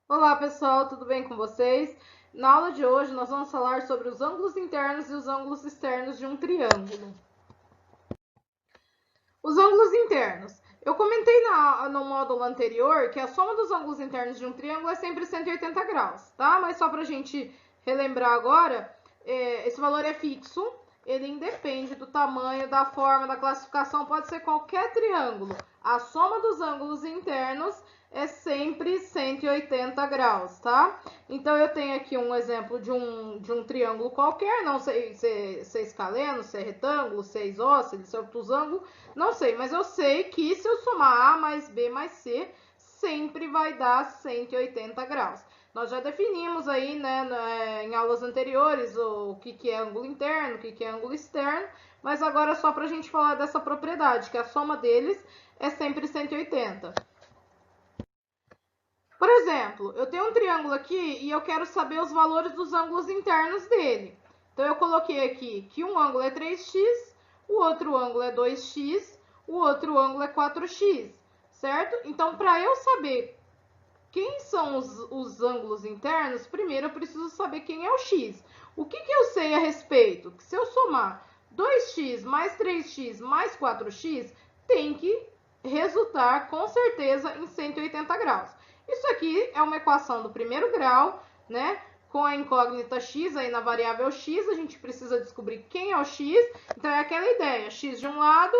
Olá pessoal, tudo bem com vocês? Na aula de hoje nós vamos falar sobre os ângulos internos e os ângulos externos de um triângulo. Os ângulos internos. Eu comentei no módulo anterior que a soma dos ângulos internos de um triângulo é sempre 180 graus, tá? Mas só para a gente relembrar agora, esse valor é fixo, ele independe do tamanho, da forma, da classificação, pode ser qualquer triângulo. A soma dos ângulos internos é sempre 180 graus, tá? Então, eu tenho aqui um exemplo de um triângulo qualquer, não sei se é escaleno, se é retângulo, se é isósceles, se é obtusângulo, não sei, mas eu sei que se eu somar A mais B mais C, sempre vai dar 180 graus. Nós já definimos aí, né, em aulas anteriores, o que é ângulo interno, o que é ângulo externo, mas agora é só para a gente falar dessa propriedade, que a soma deles é sempre 180. Por exemplo, eu tenho um triângulo aqui e eu quero saber os valores dos ângulos internos dele. Então, eu coloquei aqui que um ângulo é 3x, o outro ângulo é 2x, o outro ângulo é 4x, certo? Então, para eu saber quem são os ângulos internos, primeiro eu preciso saber quem é o x. O que eu sei a respeito? Que se eu somar 2x mais 3x mais 4x, tem que resultar com certeza em 180 graus. Isso aqui é uma equação do primeiro grau, né? Com a incógnita x aí na variável x, a gente precisa descobrir quem é o x. Então, é aquela ideia, x de um lado,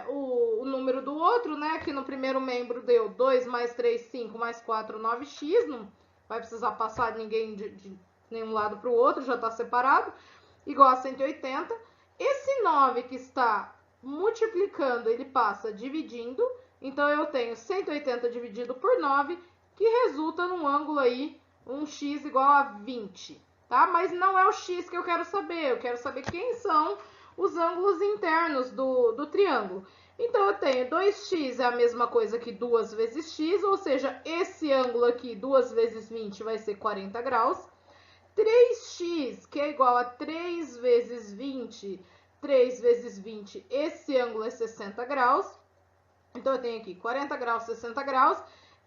o número do outro, né? Aqui no primeiro membro deu 2 mais 3, 5, mais 4, 9x. Não vai precisar passar ninguém de nenhum lado para o outro, já está separado. Igual a 180. Esse 9 que está multiplicando, ele passa dividindo. Então, eu tenho 180 dividido por 9, que resulta num ângulo aí, um x igual a 20. Tá? Mas não é o x que eu quero saber. Eu quero saber quem são os ângulos internos do triângulo. Então, eu tenho 2x é a mesma coisa que 2 vezes x, ou seja, esse ângulo aqui, 2 vezes 20, vai ser 40 graus. 3x, que é igual a 3 vezes 20, 3 vezes 20, esse ângulo é 60 graus. Então, eu tenho aqui 40 graus, 60 graus.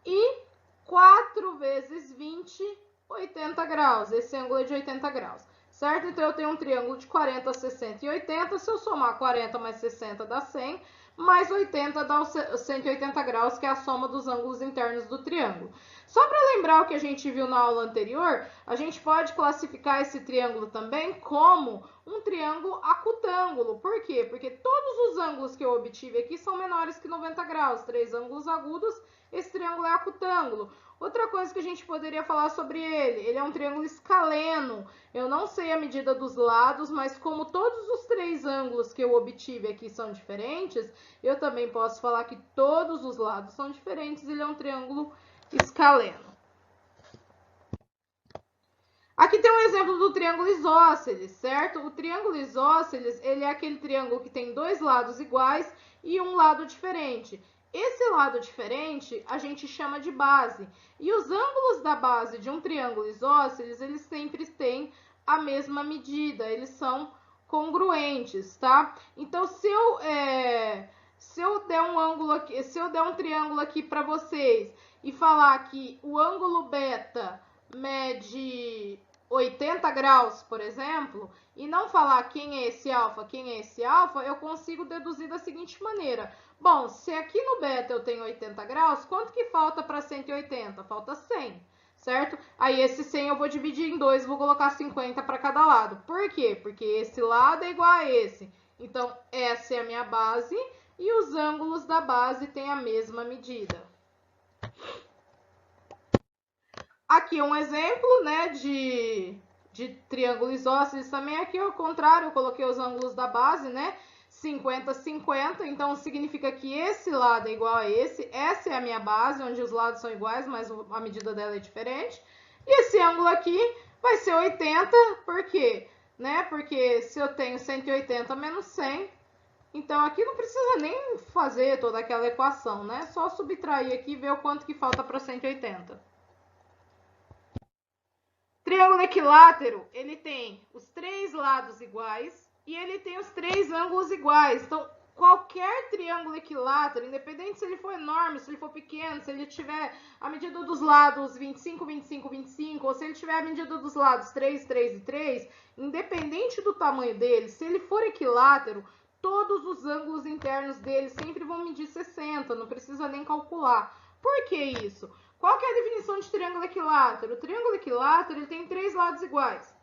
E 4 vezes 20, 80 graus. Esse ângulo é de 80 graus. Certo? Então, eu tenho um triângulo de 40, 60 e 80. Se eu somar 40 mais 60 dá 100, mais 80 dá 180 graus, que é a soma dos ângulos internos do triângulo. Só para lembrar o que a gente viu na aula anterior, a gente pode classificar esse triângulo também como um triângulo acutângulo. Por quê? Porque todos os ângulos que eu obtive aqui são menores que 90 graus. 3 ângulos agudos, esse triângulo é acutângulo. Outra coisa que a gente poderia falar sobre ele é um triângulo escaleno. Eu não sei a medida dos lados, mas como todos os 3 ângulos que eu obtive aqui são diferentes, eu também posso falar que todos os lados são diferentes. Ele é um triângulo escaleno. Aqui tem um exemplo do triângulo isósceles, certo? O triângulo isósceles, ele é aquele triângulo que tem 2 lados iguais e um lado diferente. Esse lado diferente a gente chama de base. E os ângulos da base de um triângulo isósceles, eles sempre têm a mesma medida, eles são congruentes, tá? Então, se eu der um ângulo aqui, se eu der um triângulo aqui para vocês e falar que o ângulo beta mede 80 graus, por exemplo, e não falar quem é esse alfa, eu consigo deduzir da seguinte maneira. Bom, se aqui no beta eu tenho 80 graus, quanto que falta para 180? Falta 100, certo? Aí esse 100 eu vou dividir em 2, vou colocar 50 para cada lado. Por quê? Porque esse lado é igual a esse. Então, essa é a minha base e os ângulos da base têm a mesma medida. Aqui um exemplo, né, de triângulo isósceles também. Aqui ao contrário, eu coloquei os ângulos da base, né, 50, 50. Então, significa que esse lado é igual a esse. Essa é a minha base, onde os lados são iguais, mas a medida dela é diferente. E esse ângulo aqui vai ser 80, por quê? Né? Porque se eu tenho 180 menos 100, então aqui não precisa nem fazer toda aquela equação, né? Só subtrair aqui e ver o quanto que falta para 180. Triângulo equilátero, ele tem os 3 lados iguais e ele tem os 3 ângulos iguais. Então, qualquer triângulo equilátero, independente se ele for enorme, se ele for pequeno, se ele tiver a medida dos lados 25, 25, 25, ou se ele tiver a medida dos lados 3, 3 e 3, independente do tamanho dele, se ele for equilátero, todos os ângulos internos dele sempre vão medir 60, não precisa nem calcular. Por que isso? Qual que é a definição de triângulo equilátero? O triângulo equilátero ele tem 3 lados iguais.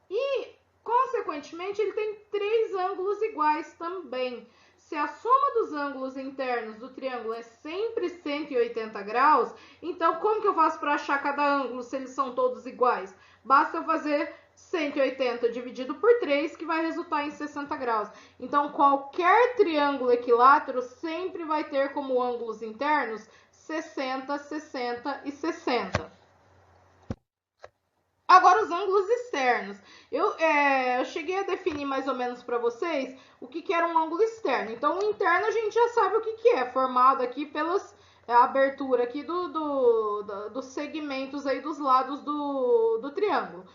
E, consequentemente, ele tem 3 ângulos iguais também. Se a soma dos ângulos internos do triângulo é sempre 180 graus, então como que eu faço para achar cada ângulo se eles são todos iguais? Basta eu fazer 180 dividido por 3, que vai resultar em 60 graus. Então, qualquer triângulo equilátero sempre vai ter como ângulos internos 60, 60 e 60. Agora, os ângulos externos. Eu cheguei a definir mais ou menos para vocês o que era um ângulo externo. Então, o interno a gente já sabe o que é, formado aqui pelas abertura aqui dos segmentos aí dos lados do triângulo.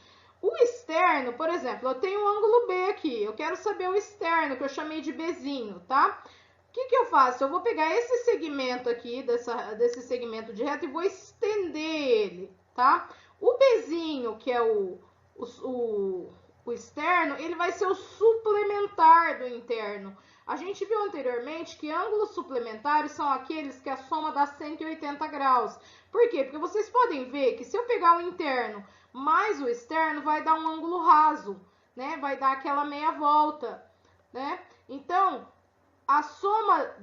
O externo, por exemplo, eu tenho um ângulo B aqui. Eu quero saber o externo, que eu chamei de Bzinho, tá? O que eu faço? Eu vou pegar esse segmento aqui, desse segmento de reta, e vou estender ele, tá? O Bzinho, que é o externo, ele vai ser o suplementar do interno. A gente viu anteriormente que ângulos suplementares são aqueles que a soma dá 180 graus. Por quê? Porque vocês podem ver que se eu pegar o interno mais o externo, vai dar um ângulo raso, né? Vai dar aquela meia volta, né? Então, a soma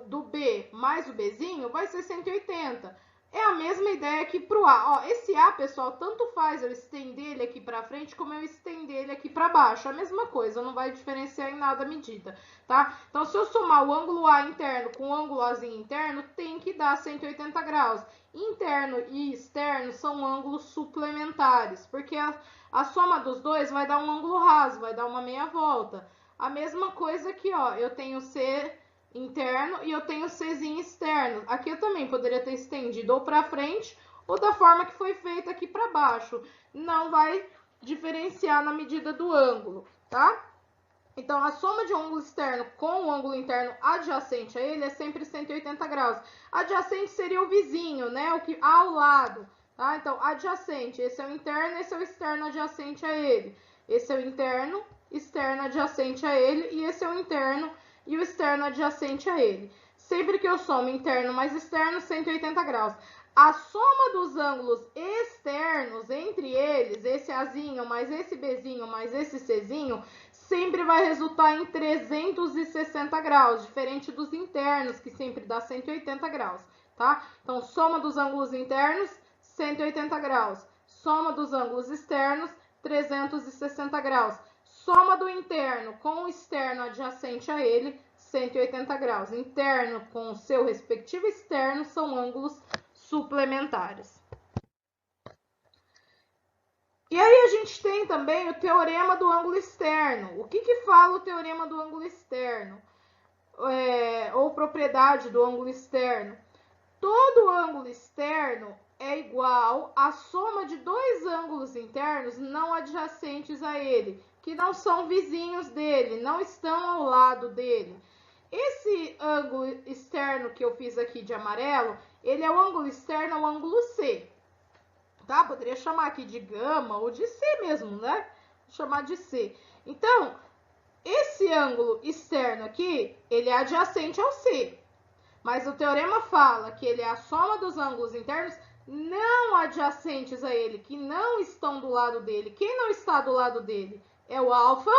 do B mais o Bzinho vai ser 180. É a mesma ideia aqui para o A. Ó, esse A, pessoal, tanto faz eu estender ele aqui para frente como eu estender ele aqui para baixo. A mesma coisa, não vai diferenciar em nada a medida, tá? Então, se eu somar o ângulo A interno com o ângulo Azinho interno, tem que dar 180 graus. Interno e externo são ângulos suplementares, porque a soma dos dois vai dar um ângulo raso, vai dar uma meia volta. A mesma coisa aqui, ó, eu tenho C interno e eu tenho Czinho externo. Aqui eu também poderia ter estendido ou para frente ou da forma que foi feita aqui para baixo. Não vai diferenciar na medida do ângulo, tá? Então, a soma de um ângulo externo com o ângulo interno adjacente a ele é sempre 180 graus. Adjacente seria o vizinho, né? O que ao lado, tá? Então, adjacente, esse é o interno, esse é o externo adjacente a ele. Esse é o interno, externo adjacente a ele, e esse é o interno e o externo adjacente a ele. Sempre que eu somo interno mais externo, 180 graus. A soma dos ângulos externos entre eles, esse Azinho mais esse Bzinho mais esse Czinho, sempre vai resultar em 360 graus, diferente dos internos, que sempre dá 180 graus, tá? Então, soma dos ângulos internos, 180 graus. Soma dos ângulos externos, 360 graus. Soma do interno com o externo adjacente a ele, 180 graus. Interno com o seu respectivo externo são ângulos suplementares. E aí a gente tem também o teorema do ângulo externo. O que fala o teorema do ângulo externo? Ou propriedade do ângulo externo. Todo ângulo externo é igual à soma de dois ângulos internos não adjacentes a ele, que não são vizinhos dele, não estão ao lado dele. Esse ângulo externo que eu fiz aqui de amarelo, ele é o ângulo externo ao ângulo C. Tá? Poderia chamar aqui de gama ou de C mesmo, né? Vou chamar de C. Então, esse ângulo externo aqui, ele é adjacente ao C. Mas o teorema fala que ele é a soma dos ângulos internos não adjacentes a ele, que não estão do lado dele. Quem não está do lado dele é o alfa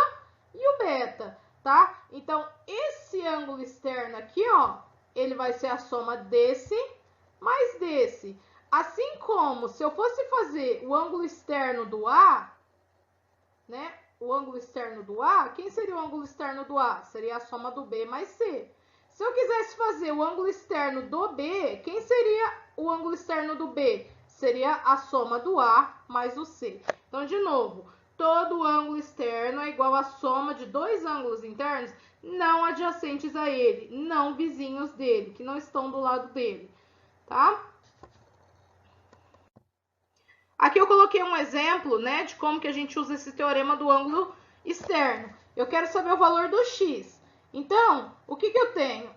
e o beta, tá? Então, esse ângulo externo aqui, ó, ele vai ser a soma desse mais desse. Assim como se eu fosse fazer o ângulo externo do A, né? O ângulo externo do A, quem seria o ângulo externo do A? Seria a soma do B mais C. Se eu quisesse fazer o ângulo externo do B, quem seria o ângulo externo do B? Seria a soma do A mais o C. Então, de novo, todo ângulo externo é igual à soma de dois ângulos internos não adjacentes a ele, não vizinhos dele, que não estão do lado dele, tá? Aqui eu coloquei um exemplo, né, de como que a gente usa esse teorema do ângulo externo. Eu quero saber o valor do x. Então, o que eu tenho?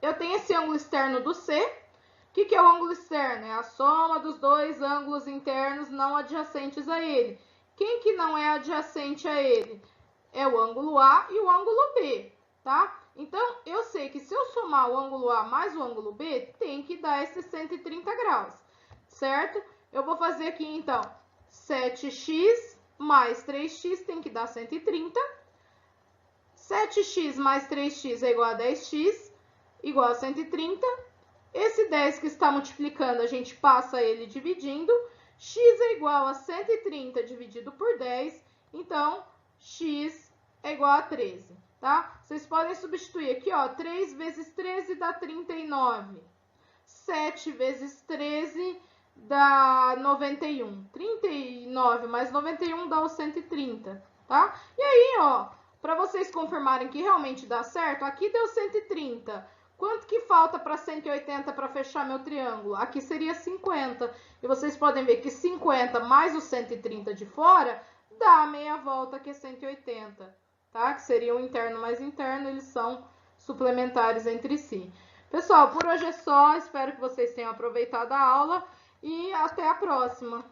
Eu tenho esse ângulo externo do C. O que é o ângulo externo? É a soma dos dois ângulos internos não adjacentes a ele. Quem que não é adjacente a ele? É o ângulo A e o ângulo B, tá? Então, eu sei que se eu somar o ângulo A mais o ângulo B, tem que dar esses 130 graus, certo? Eu vou fazer aqui, então, 7x mais 3x tem que dar 130. 7x mais 3x é igual a 10x, igual a 130. Esse 10 que está multiplicando, a gente passa ele dividindo. X é igual a 130 dividido por 10, então x é igual a 13, tá? Vocês podem substituir aqui, ó, 3 vezes 13 dá 39. 7 vezes 13 dá 91. 39 mais 91 dá o 130, tá? E aí, ó, para vocês confirmarem que realmente dá certo, aqui deu 130. Quanto que falta para 180 para fechar meu triângulo? Aqui seria 50. E vocês podem ver que 50 mais o 130 de fora dá a meia volta, que é 180, tá? Que seria o interno mais interno, eles são suplementares entre si. Pessoal, por hoje é só. Espero que vocês tenham aproveitado a aula e até a próxima.